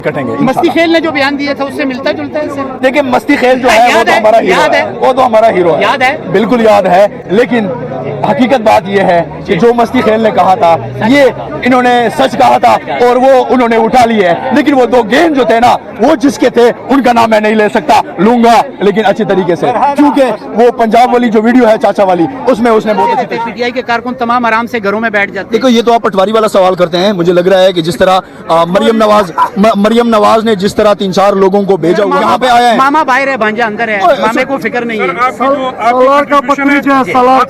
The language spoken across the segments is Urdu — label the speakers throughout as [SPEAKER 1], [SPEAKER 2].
[SPEAKER 1] کٹیں گے.
[SPEAKER 2] مستی خیل نے جو بیان دیا تھا اس سے ملتا جلتا ہے.
[SPEAKER 1] دیکھیں مستی خیل جو ہے وہ تو ہمارا ہیرو ہے, وہ تو ہمارا ہیرو ہے,
[SPEAKER 2] یاد ہے,
[SPEAKER 1] بالکل یاد ہے. لیکن حقیقت بات یہ ہے کہ جو مستی خیل نے کہا تھا یہ انہوں نے سچ کہا تھا اور وہ انہوں نے اٹھا لی ہے. لیکن وہ 2 گیند جو تھے نا وہ جس کے تھے ان کا نام میں نہیں لے سکتا, لوں گا لیکن اچھی طریقے سے, کیونکہ وہ پنجاب والی جو ویڈیو ہے چاچا والی اس میں اس نے بہت اچھی
[SPEAKER 2] پی ٹی آئی کے کارکن تمام آرام سے گھروں میں بیٹھ جاتے ہیں.
[SPEAKER 1] دیکھو یہ تو آپ پٹواری والا سوال کرتے ہیں. مجھے لگ رہا ہے کہ جس طرح مریم نواز نے جس طرح 3-4 لوگوں کو بھیجا وہ یہاں پہ آیا ہے.
[SPEAKER 2] ماما باہر ہے, بھانجا اندر ہے, مامے کو فکر نہیں ہے.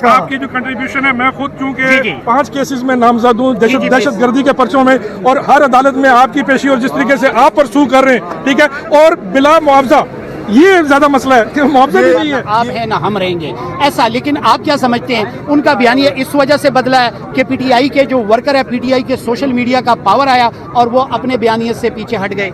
[SPEAKER 3] آپ کی جو کنٹریبیوشن ہے, میں خود چونکہ 5 کیسز میں نامزد ہوں دہشت گردی کے پرچوں میں, اور ہر عدالت میں آپ کی پیشی اور جس طریقے سے آپ پرسو کر رہے ہیں, ٹھیک ہے, اور بلا معاوضہ, یہ زیادہ مسئلہ ہے کہ معاوضہ بھی نہیں ہے.
[SPEAKER 2] آپ ہیں نہ ہم رہیں گے ایسا. لیکن آپ کیا سمجھتے ہیں ان کا بیانیہ اس وجہ سے بدلا ہے کہ پی ٹی آئی کے جو ورکر ہے, پی ٹی آئی کے سوشل میڈیا کا پاور آیا اور وہ اپنے بیانیے سے پیچھے ہٹ گئے؟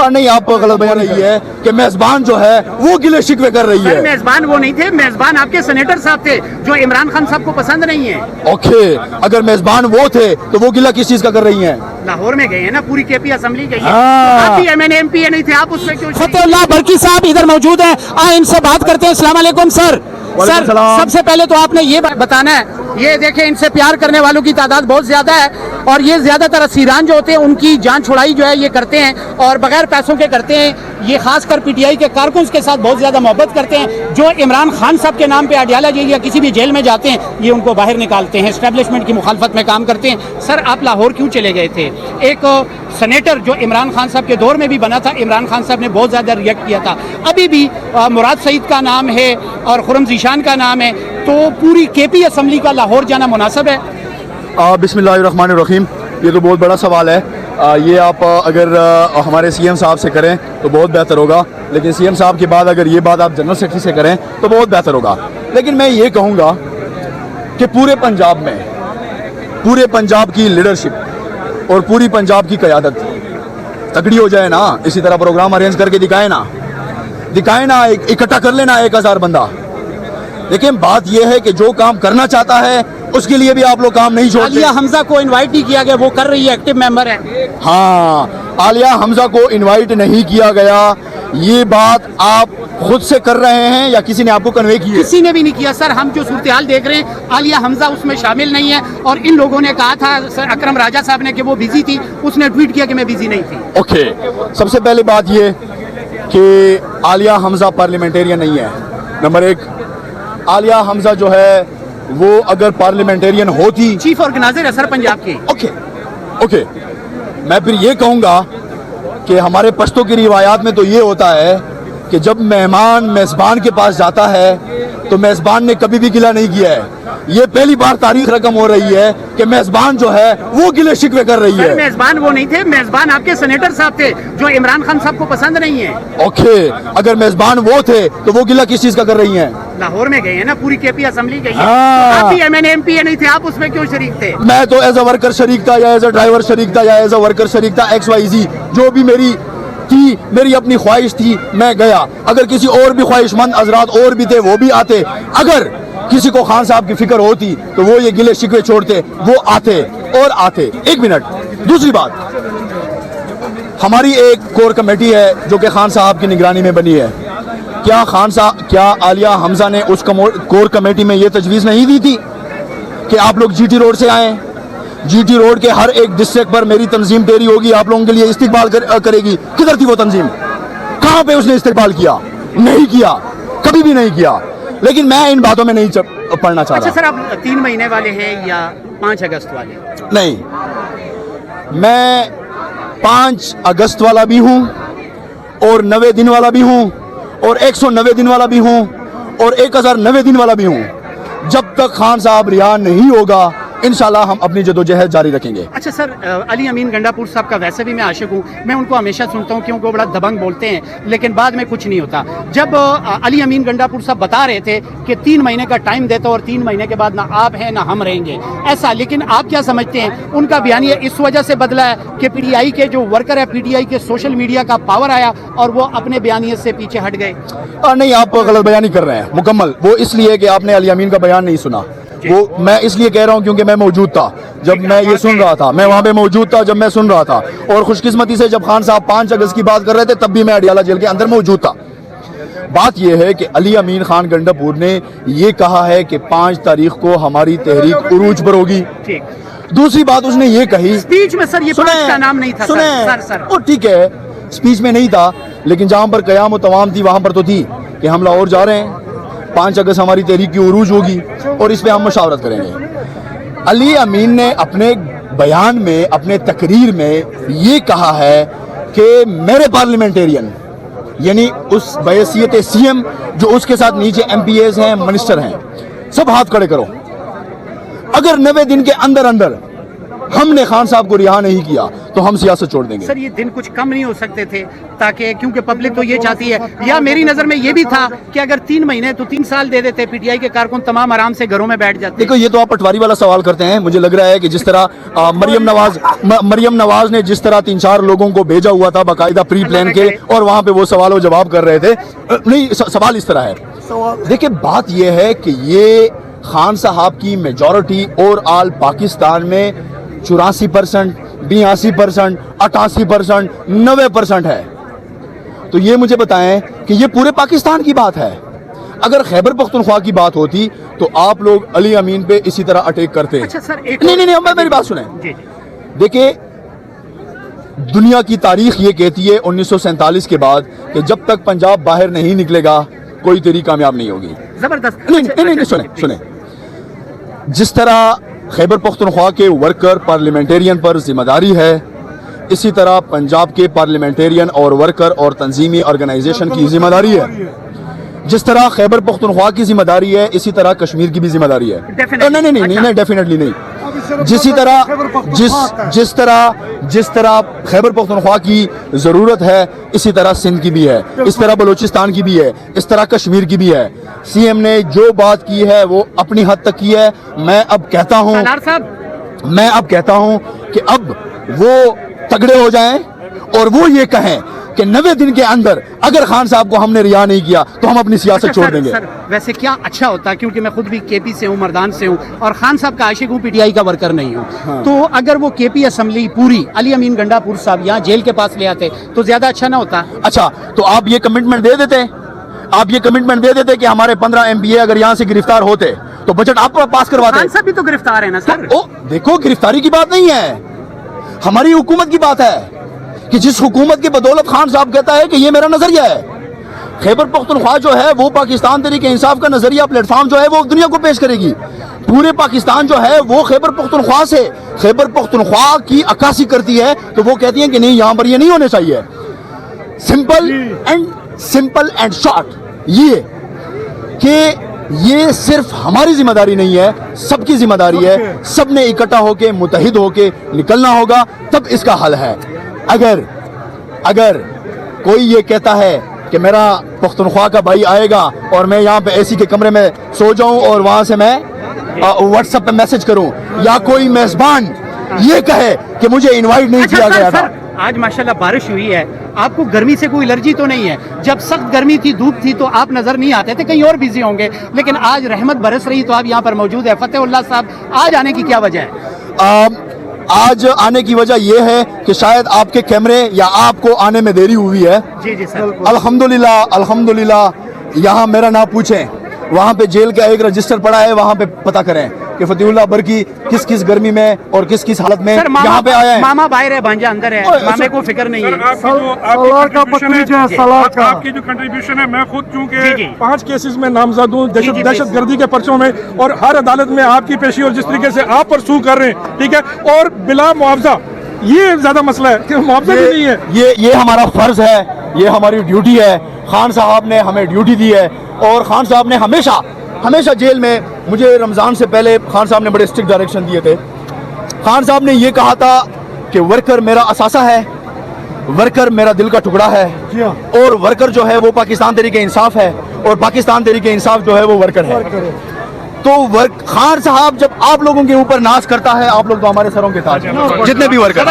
[SPEAKER 1] نہیں, آپ غلط بیان رہی ہے کہ میزبان جو ہے وہ گلے شکوے کر رہی ہے.
[SPEAKER 2] میزبان وہ نہیں تھے, میزبان آپ کے سینیٹر صاحب تھے جو عمران خان صاحب کو پسند نہیں ہے.
[SPEAKER 1] اوکے, اگر میزبان وہ تھے تو وہ گلہ کس چیز کا کر رہی ہیں؟
[SPEAKER 2] لاہور میں گئے ہیں نا, پوری کے پی اسمبلی گئی ہے. آپ بھی ایم پی نہیں تھے, آپ اس میں کیوں؟
[SPEAKER 4] فتح اللہ برکی صاحب ادھر موجود ہیں, آئیں ان سے بات کرتے ہیں. السلام علیکم سر. سر سب سے پہلے تو آپ نے یہ بتانا ہے, یہ دیکھیں ان سے پیار کرنے والوں کی تعداد بہت زیادہ ہے, اور یہ زیادہ تر اسیران جو ہوتے ہیں ان کی جان چھڑائی جو ہے یہ کرتے ہیں اور بغیر پیسوں کے کرتے ہیں. یہ خاص کر پی ٹی آئی کے کارکنز کے ساتھ بہت زیادہ محبت کرتے ہیں. جو عمران خان صاحب کے نام پہ اڈیالہ جیل یا کسی بھی جیل میں جاتے ہیں یہ ان کو باہر نکالتے ہیں, اسٹیبلشمنٹ کی مخالفت میں کام کرتے ہیں. سر آپ لاہور کیوں چلے گئے تھے؟ ایک سینیٹر جو عمران خان صاحب کے دور میں بھی بنا تھا, عمران خان صاحب نے بہت زیادہ ریئیکٹ کیا تھا. ابھی بھی مراد سعید کا نام ہے اور خرم ذیشان کا نام ہے, تو پوری کے پی اسمبلی کا لاہور جانا مناسب ہے؟
[SPEAKER 1] بسم اللہ الرحمن الرحیم. یہ تو بہت بڑا سوال ہے. یہ آپ اگر ہمارے سی ایم صاحب سے کریں تو بہت بہتر ہوگا, لیکن سی ایم صاحب کے بعد اگر یہ بات آپ جنرل سیکرٹری سے کریں تو بہت بہتر ہوگا. لیکن میں یہ کہوں گا کہ پورے پنجاب میں پورے پنجاب کی لیڈرشپ اور پوری پنجاب کی قیادت تگڑی ہو جائے نا, اسی طرح پروگرام ارینج کر کے دکھائے نا, اکٹھا کر لینا 1000 بندہ. لیکن بات یہ ہے کہ جو کام کرنا چاہتا ہے اس کے لیے بھی آپ لوگ کام نہیں چھوڑتے.
[SPEAKER 2] عالیہ حمزہ کو انوائٹ نہیں کیا گیا, وہ کر رہی ہے, ایکٹیو ممبر ہے.
[SPEAKER 1] ہاں, عالیہ حمزہ کو انوائٹ نہیں کیا گیا, یہ بات آپ خود سے کر رہے ہیں یا کسی نے آپ کو کنوے کی ہے؟
[SPEAKER 2] کسی نے بھی نہیں کیا سر. ہم جو صورتحال دیکھ رہے ہیں عالیہ حمزہ اس میں شامل نہیں ہے, اور ان لوگوں نے کہا تھا سر اکرم راجہ صاحب نے کہ وہ بیزی تھی, اس نے ٹویٹ کیا کہ میں بیزی نہیں تھی.
[SPEAKER 1] اوکے, سب سے پہلے بات یہ کہ عالیہ حمزہ پارلیمنٹیرین نہیں ہے. نمبر 1, عالیہ حمزہ جو ہے وہ اگر پارلیمنٹیرین ہوتی,
[SPEAKER 2] چیف آرگنائزر ہے سر پنجاب کی.
[SPEAKER 1] اوکے, میں پھر یہ کہوں گا کہ ہمارے پشتوں کی روایات میں تو یہ ہوتا ہے کہ جب مہمان میزبان کے پاس جاتا ہے تو میزبان نے کبھی بھی گلہ نہیں کیا ہے. یہ پہلی بار تاریخ رقم ہو رہی ہے کہ میزبان جو ہے وہ گلے شکوے کر رہی ہے.
[SPEAKER 2] میزبان وہ نہیں تھے, میزبان آپ کے سینیٹر صاحب تھے جو عمران خان صاحب کو پسند نہیں ہے.
[SPEAKER 1] اوکے, اگر میزبان وہ تھے تو وہ گلہ کس چیز کا کر رہی ہیں؟
[SPEAKER 2] لاہور میں گئے ہیں نا, پوری کے پی اسمبلی گئی ہے. آپ بھی ایم پی نہیں تھے, آپ اس میں کیوں شریک تھے؟
[SPEAKER 1] میں تو ایز اے ورکر شریک تھا, یا ایز اے ڈرائیور شریک تھا, یا ایز اے ورکر شریک تھا, XYZ جو بھی میری اپنی خواہش تھی میں گیا. اگر کسی اور بھی خواہش مند حضرات اور بھی تھے وہ بھی آتے. اگر کسی کو خان صاحب کی فکر ہوتی تو وہ یہ گلے شکوے چھوڑتے, وہ آتے اور آتے. 1 منٹ, دوسری بات, ہماری ایک کور کمیٹی ہے جو کہ خان صاحب کی نگرانی میں بنی ہے. کیا عالیہ حمزہ نے اس کور کمیٹی میں یہ تجویز نہیں دی تھی کہ آپ لوگ جی ٹی روڈ سے آئیں, جی ٹی روڈ کے ہر ایک ڈسٹرکٹ پر میری تنظیم ٹیری ہوگی, آپ لوگوں کے لیے استقبال کرے گی؟ کدھر تھی وہ تنظیم؟ کہاں پہ اس نے استقبال کیا؟ نہیں کیا, کبھی بھی نہیں کیا. لیکن میں ان باتوں میں نہیں پڑھنا چاہتا.
[SPEAKER 2] اچھا سر, آپ 3 مہینے والے ہیں یا 5 اگست والے؟
[SPEAKER 1] نہیں, میں 5 اگست والا بھی ہوں اور 90 دن والا بھی ہوں اور 190 دن والا بھی ہوں اور 1090 دن والا بھی ہوں. جب تک خان صاحب رہا نہیں ہوگا انشاءاللہ ہم اپنی جدوجہد جاری رکھیں گے.
[SPEAKER 2] اچھا سر, علی امین گنڈا پور صاحب کا ویسے بھی میں عاشق ہوں, میں ان کو ہمیشہ سنتا ہوں کیونکہ وہ بڑا دبنگ بولتے ہیں, لیکن بعد میں کچھ نہیں ہوتا. جب علی امین گنڈا پور صاحب بتا رہے تھے کہ 3 مہینے کا ٹائم دیتا اور 3 مہینے کے بعد نہ آپ ہیں نہ ہم رہیں گے ایسا, لیکن آپ کیا سمجھتے ہیں ان کا بیانیہ اس وجہ سے بدلا ہے کہ پی ٹی آئی کے جو ورکر ہے, پی ٹی آئی کے سوشل میڈیا کا پاور آیا اور وہ اپنے بیانیے سے پیچھے ہٹ گئے؟
[SPEAKER 1] نہیں, آپ غلط بیانی کر رہے ہیں مکمل. وہ اس لیے کہ آپ نے علی امین کا بیان نہیں سنا. وہ میں اس لیے کہہ رہا ہوں کیونکہ میں موجود تھا جب میں یہ سن رہا تھا, میں وہاں پہ موجود تھا جب میں سن رہا تھا, اور خوش قسمتی سے جب خان صاحب 5 اگست کی بات کر رہے تھے تب بھی میں اڈیالہ جیل کے اندر موجود تھا. بات یہ ہے کہ علی امین خان گنڈا پور نے یہ کہا ہے کہ 5 تاریخ کو ہماری تحریک عروج پر ہوگی. دوسری بات اس نے یہ کہی
[SPEAKER 2] اسپیچ میں سر یہ 5 کا نام نہیں تھا سر.
[SPEAKER 1] اور ٹھیک ہے اسپیچ میں نہیں تھا, لیکن جہاں پر قیام و توام تھی وہاں پر تو تھی کہ ہم لاہور جا رہے ہیں, 5 اگست ہماری تحریک کی عروج ہوگی اور اس پہ ہم مشاورت کریں گے. علی امین نے اپنے بیان میں, اپنے تقریر میں یہ کہا ہے کہ میرے پارلیمنٹیرین یعنی اس بحیثیت سی ایم جو اس کے ساتھ نیچے ایم پی ایز ہیں, منسٹر ہیں, سب ہاتھ کھڑے کرو. اگر 90 دن کے اندر اندر ہم نے خان صاحب کو رہا نہیں کیا تو ہم سیاست چھوڑ دیں گے.
[SPEAKER 2] سر یہ دن کچھ کم نہیں ہو سکتے تھے تاکہ, کیونکہ پبلک تو یہ چاہتی ہے, یا میری نظر میں یہ بھی تھا کہ اگر 3 مہینے تو 3 سال دے دیتے, پی ٹی آئی کے کارکن تمام آرام سے گھروں میں بیٹھ جاتے.
[SPEAKER 1] دیکھو یہ تو آپ پٹواری والا سوال کرتے ہیں. مجھے لگ رہا ہے کہ جس طرح مریم نواز نے جس طرح 3-4 لوگوں کو بھیجا ہوا تھا باقاعدہ پری پلان کے, اور وہاں پہ وہ سوال و جواب کر رہے تھے, نہیں سوال اس طرح ہے. دیکھیں بات یہ ہے کہ یہ خان صاحب کی میجورٹی اور آل پاکستان میں 84%, 82%, 88%, 90% ہے. تو یہ مجھے بتائیں کہ یہ پورے پاکستان کی بات ہے. اگر خیبر پختونخوا کی بات ہوتی تو آپ لوگ علی امین پہ اسی طرح اٹیک کرتے.
[SPEAKER 2] اچھا سر ایک
[SPEAKER 1] نہیں میری بات سنیں. دیکھیں دنیا کی تاریخ یہ کہتی ہے 1947 کے بعد کہ جب تک پنجاب باہر نہیں نکلے گا کوئی تحریک کامیاب نہیں ہوگی.
[SPEAKER 2] زبردست.
[SPEAKER 1] نہیں سنیں. جس طرح خیبر پختونخوا کے ورکر پارلیمنٹیرین پر ذمہ داری ہے, اسی طرح پنجاب کے پارلیمنٹیرین اور ورکر اور تنظیمی آرگنائزیشن کی ذمہ داری ہے. جس طرح خیبر پختونخوا کی ذمہ داری ہے اسی طرح کشمیر کی بھی ذمہ داری ہے. نہیں ڈیفینیٹلی نہیں. جس طرح خیبر پختونخوا کی ضرورت ہے اسی طرح سندھ کی بھی ہے, اس طرح بلوچستان کی بھی ہے, اس طرح کشمیر کی بھی ہے. سی ایم نے جو بات کی ہے وہ اپنی حد تک کی ہے. میں اب کہتا ہوں کہ اب وہ تگڑے ہو جائیں اور وہ یہ کہیں کہ 90 دن کے اندر اگر خان صاحب کو ہم نے رہا نہیں کیا تو ہم اپنی سیاست چھوڑ دیں گے.
[SPEAKER 2] سر ویسے کیا اچھا ہوتا, کیونکہ میں خود بھی کے پی سے ہوں, مردان سے ہوں, اور خان صاحب کا عاشق ہوں, پی ٹی آئی کا ورکر نہیں ہوں. تو اگر وہ کے پی اسمبلی پوری علی امین گنڈا پور صاحب یہاں جیل کے پاس لے آتے تو زیادہ اچھا نہ ہوتا.
[SPEAKER 1] اچھا تو آپ یہ کمٹمنٹ دے دیتے کہ ہمارے 15 ایم پی اے اگر یہاں سے گرفتار ہوتے تو بجٹ آپ پاس کرواتے.
[SPEAKER 2] خان صاحب بھی تو گرفتار ہیں نا سر.
[SPEAKER 1] دیکھو گرفتاری کی بات نہیں ہے, ہماری حکومت کی بات ہے کہ جس حکومت کی بدولت خان صاحب کہتا ہے کہ یہ میرا نظریہ ہے. خیبر پختونخوا جو ہے وہ پاکستان تحریک انصاف کا نظریہ پلیٹ فارم جو ہے وہ دنیا کو پیش کرے گی. پورے پاکستان جو ہے وہ خیبر پختونخوا کی عکاسی کرتی ہے, تو وہ کہتی ہیں کہ نہیں یہاں پر یہ نہیں ہونے چاہیے. سمپل اینڈ شارٹ یہ کہ یہ صرف ہماری ذمہ داری نہیں ہے, سب کی ذمہ داری ہے. سب نے اکٹھا ہو کے متحد ہو کے نکلنا ہوگا, تب اس کا حل ہے. اگر کوئی یہ کہتا ہے کہ میرا پختونخوا کا بھائی آئے گا اور میں یہاں پہ اے سی کے کمرے میں سو جاؤں اور وہاں سے میں واٹس ایپ پہ میسج کروں, یا کوئی میزبان یہ کہے کہ مجھے انوائٹ نہیں کیا گیا تھا.
[SPEAKER 2] آج ماشاءاللہ بارش ہوئی ہے, آپ کو گرمی سے کوئی الرجی تو نہیں ہے؟ جب سخت گرمی تھی, دھوپ تھی, تو آپ نظر نہیں آتے تھے, کہیں اور بزی ہوں گے, لیکن آج رحمت برس رہی تو آپ یہاں پر موجود ہے. فتح اللہ صاحب آج آنے کی کیا وجہ ہے؟
[SPEAKER 1] آج آنے کی وجہ یہ ہے کہ شاید آپ کے کیمرے یا آپ کو آنے میں دیری ہوئی ہے.
[SPEAKER 2] جی سر.
[SPEAKER 1] الحمدللہ یہاں میرا نام پوچھیں, وہاں پہ جیل کا ایک رجسٹر پڑا ہے, وہاں پہ پتہ کریں کہ فتح اللہ برکی کس گرمی میں اور کس حالت میں یہاں پہ آیا ہے.
[SPEAKER 2] ماما باہر ہے, بھانجا اندر ہے, مامے کو فکر نہیں ہے.
[SPEAKER 3] آپ کی جو کنٹریبیوشن ہے, میں خود چونکہ 5 کیسز میں نامزد ہوں دہشت گردی کے پرچوں میں, اور ہر عدالت میں آپ کی پیشی اور جس طریقے سے آپ پرسو کر رہے ہیں, ٹھیک ہے, اور بلا معاوضہ, یہ زیادہ مسئلہ ہے کہ معاوضہ بھی نہیں ہے.
[SPEAKER 1] یہ ہمارا فرض ہے, یہ ہماری ڈیوٹی ہے. خان صاحب نے ہمیں ڈیوٹی دی ہے, اور خان صاحب نے ہمیشہ جیل میں, مجھے رمضان سے پہلے خان صاحب نے بڑے اسٹرکٹ ڈائریکشن دیے تھے. خان صاحب نے یہ کہا تھا کہ ورکر میرا اثاثہ ہے, ورکر میرا دل کا ٹکڑا ہے, اور ورکر جو ہے وہ پاکستان تحریک انصاف ہے, اور پاکستان تحریک انصاف جو ہے وہ ورکر ہے. تو خان صاحب جب آپ لوگوں کے اوپر ناز کرتا ہے, آپ لوگ تو ہمارے سروں کے تاج ہیں جتنے بھی ورکر.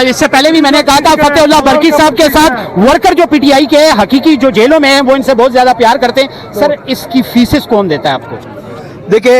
[SPEAKER 4] اس سے پہلے بھی میں نے کہا تھا فتح اللہ برکی صاحب کے ساتھ ورکر جو پی ٹی آئی کے حقیقی جو جیلوں میں ہیں وہ ان سے بہت زیادہ پیار کرتے ہیں. سر اس کی فیسز کون دیتا ہے آپ کو؟
[SPEAKER 1] دیکھیں